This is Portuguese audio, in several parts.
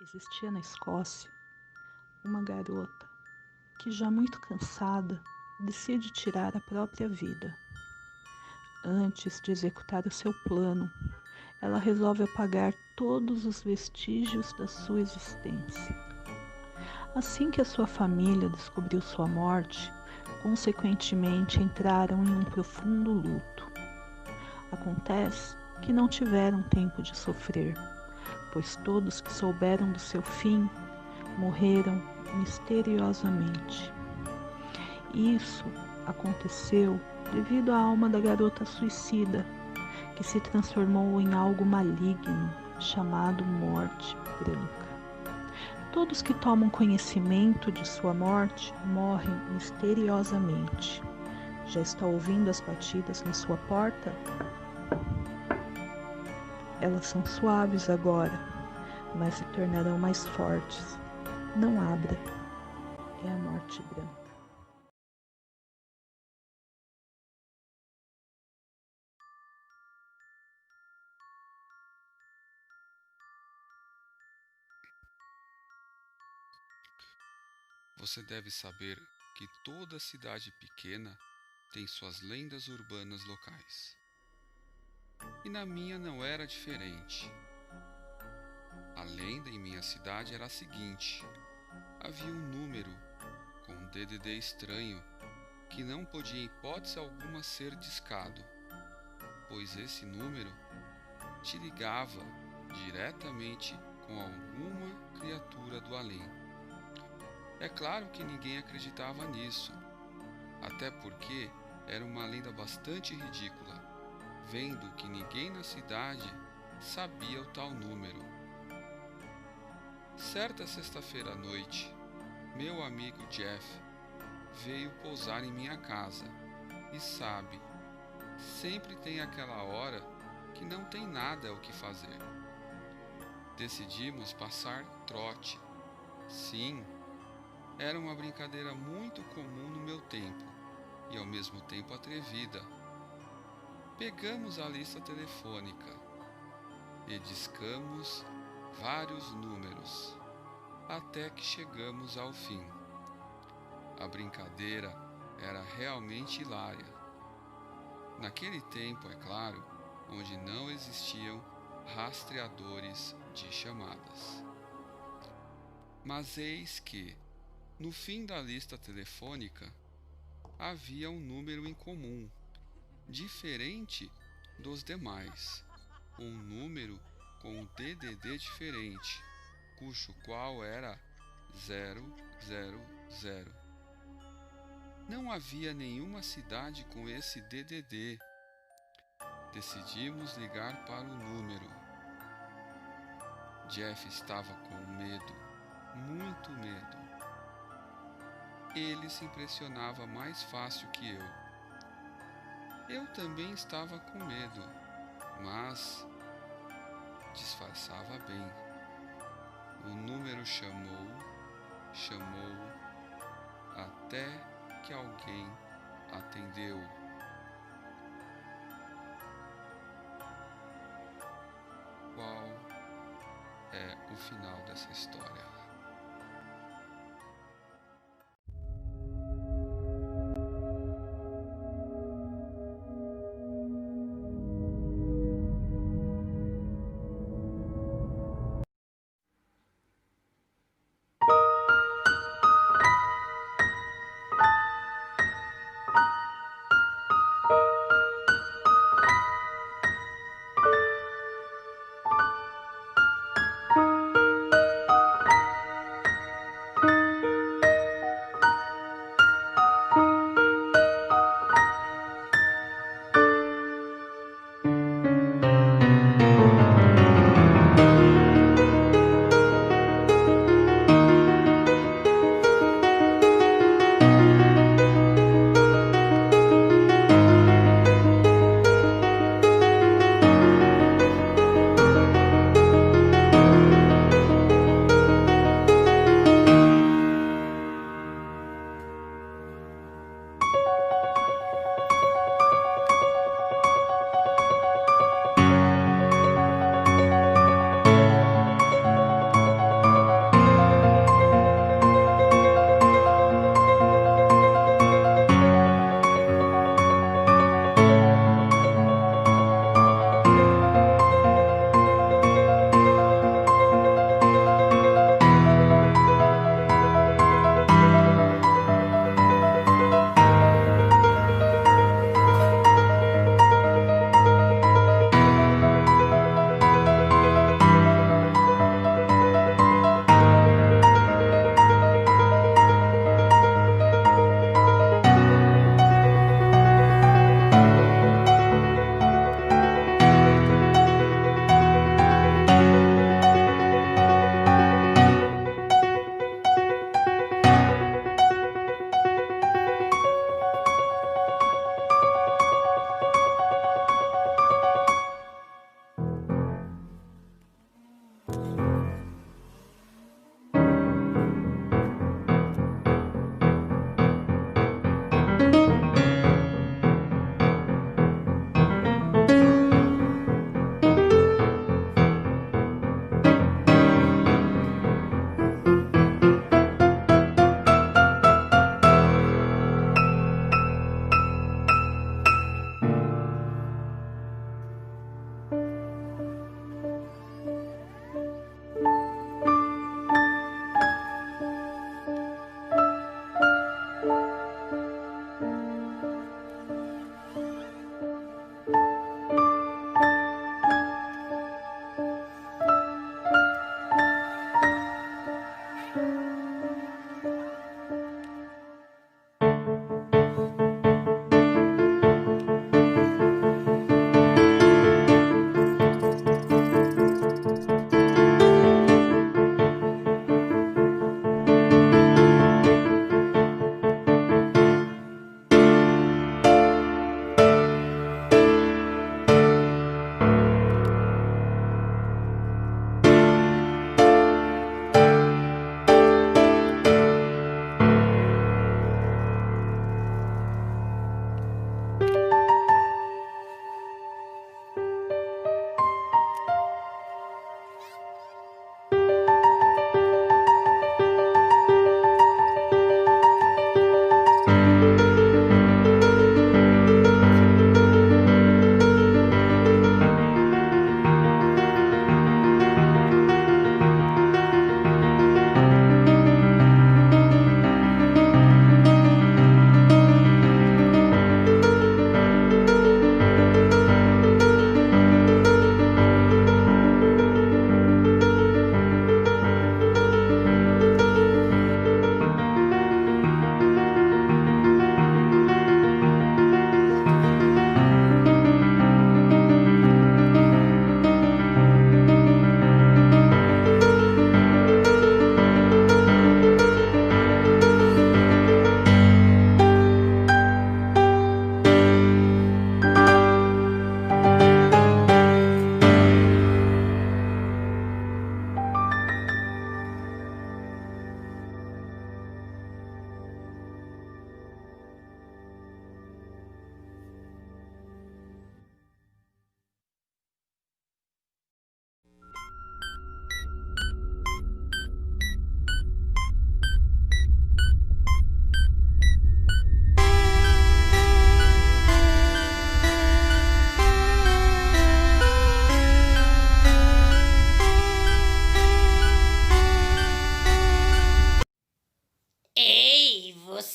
Existia na Escócia uma garota que, já muito cansada, decide tirar a própria vida. Antes de executar o seu plano, ela resolve apagar todos os vestígios da sua existência. Assim que a sua família descobriu sua morte, consequentemente entraram em um profundo luto. Acontece que não tiveram tempo de sofrer, pois todos que souberam do seu fim morreram misteriosamente. Isso aconteceu devido à alma da garota suicida, que se transformou em algo maligno chamado Morte Branca. Todos que tomam conhecimento de sua morte morrem misteriosamente. Já está ouvindo as batidas na sua porta? Elas são suaves agora, mas se tornarão mais fortes. Não abra, é a Morte Branca. Você deve saber que toda cidade pequena tem suas lendas urbanas locais. E na minha não era diferente. A lenda em minha cidade era a seguinte: havia um número com um DDD estranho que não podia em hipótese alguma ser discado, pois esse número te ligava diretamente com alguma criatura do além. É claro que ninguém acreditava nisso, até porque era uma lenda bastante ridícula, vendo que ninguém na cidade sabia o tal número. Certa sexta-feira à noite, meu amigo Jeff veio pousar em minha casa e sabe, sempre tem aquela hora que não tem nada o que fazer. Decidimos passar trote. Sim, era uma brincadeira muito comum no meu tempo e ao mesmo tempo atrevida. Pegamos a lista telefônica e discamos vários números até que chegamos ao fim. A brincadeira era realmente hilária. Naquele tempo, é claro, onde não existiam rastreadores de chamadas. Mas eis que, no fim da lista telefônica, havia um número em comum, diferente dos demais, um número com um DDD diferente, cujo qual era 000. Não havia nenhuma cidade com esse DDD. Decidimos ligar para o número. Jeff estava com medo, muito medo. Ele se impressionava mais fácil que eu. Eu também estava com medo, mas disfarçava bem. O número chamou, até que alguém atendeu. Qual é o final dessa história?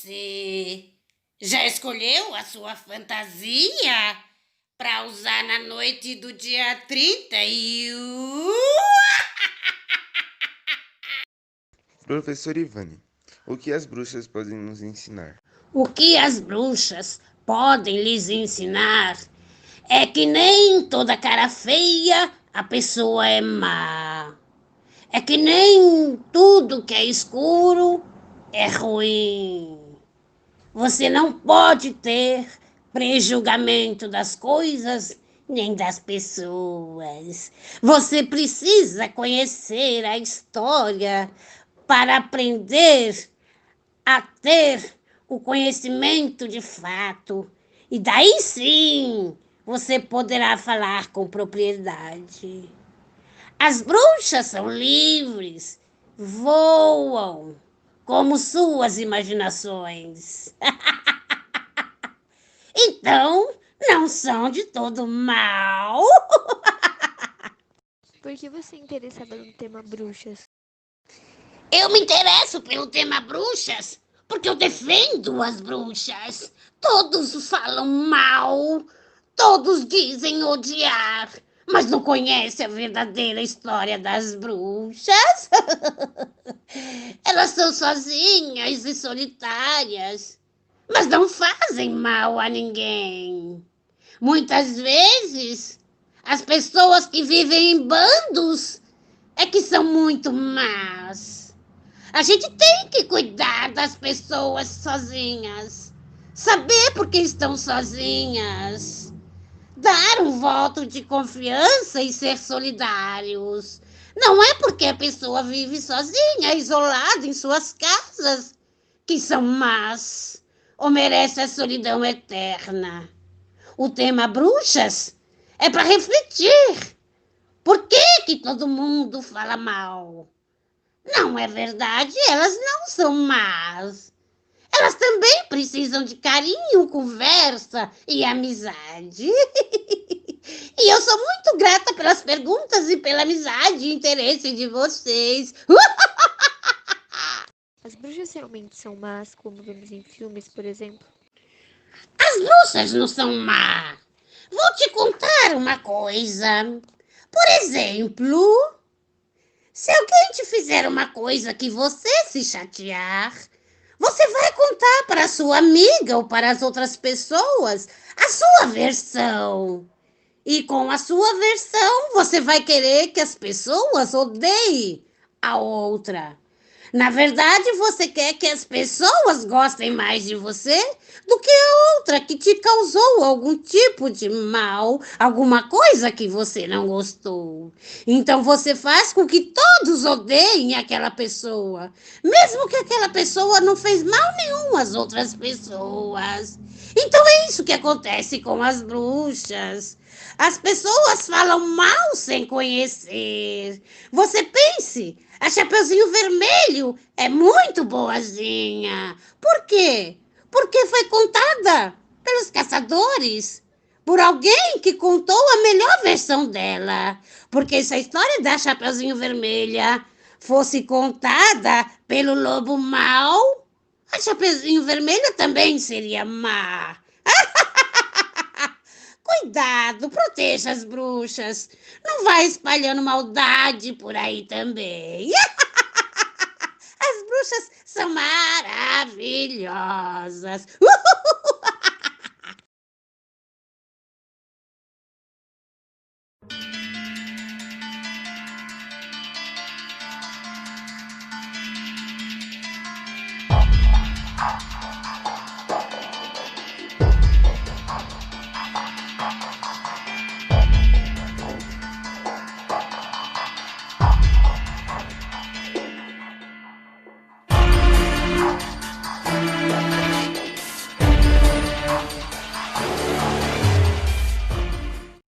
você já escolheu a sua fantasia para usar na noite do dia 31? Professor Ivani, o que as bruxas podem nos ensinar? O que as bruxas podem lhes ensinar é que nem toda cara feia a pessoa é má. É que nem tudo que é escuro é ruim. Você não pode ter prejulgamento das coisas nem das pessoas. Você precisa conhecer a história para aprender a ter o conhecimento de fato. E daí sim você poderá falar com propriedade. As bruxas são livres, voam como suas imaginações. Então, não são de todo mal. Por que você é interessada no tema bruxas? Eu me interesso pelo tema bruxas porque eu defendo as bruxas. Todos falam mal, todos dizem odiar, mas não conhecem a verdadeira história das bruxas. Elas são sozinhas e solitárias, mas não fazem mal a ninguém. Muitas vezes, as pessoas que vivem em bandos é que são muito más. A gente tem que cuidar das pessoas sozinhas, saber por que estão sozinhas, dar um voto de confiança e ser solidários. Não é porque a pessoa vive sozinha, isolada em suas casas, que são más ou merece a solidão eterna. O tema bruxas é para refletir. Por que todo mundo fala mal? Não é verdade, elas não são más. Elas também precisam de carinho, conversa e amizade. E eu sou muito grata pelas perguntas e pela amizade e interesse de vocês. As bruxas realmente são más, como vemos em filmes, por exemplo? As bruxas não são má. Vou te contar uma coisa. Por exemplo, se alguém te fizer uma coisa que você se chatear, você vai contar para a sua amiga ou para as outras pessoas a sua versão. E com a sua versão, você vai querer que as pessoas odeiem a outra. Na verdade, você quer que as pessoas gostem mais de você do que a outra que te causou algum tipo de mal, alguma coisa que você não gostou. Então você faz com que todos odeiem aquela pessoa, mesmo que aquela pessoa não fez mal nenhum às outras pessoas. Então é isso que acontece com as bruxas. As pessoas falam mal sem conhecer. Você pense, a Chapeuzinho Vermelho é muito boazinha. Por quê? Porque foi contada pelos caçadores, por alguém que contou a melhor versão dela. Porque se a história da Chapeuzinho Vermelha fosse contada pelo lobo mau, a Chapeuzinho Vermelha também seria má. Cuidado, proteja as bruxas. Não vai espalhando maldade por aí também. As bruxas são maravilhosas.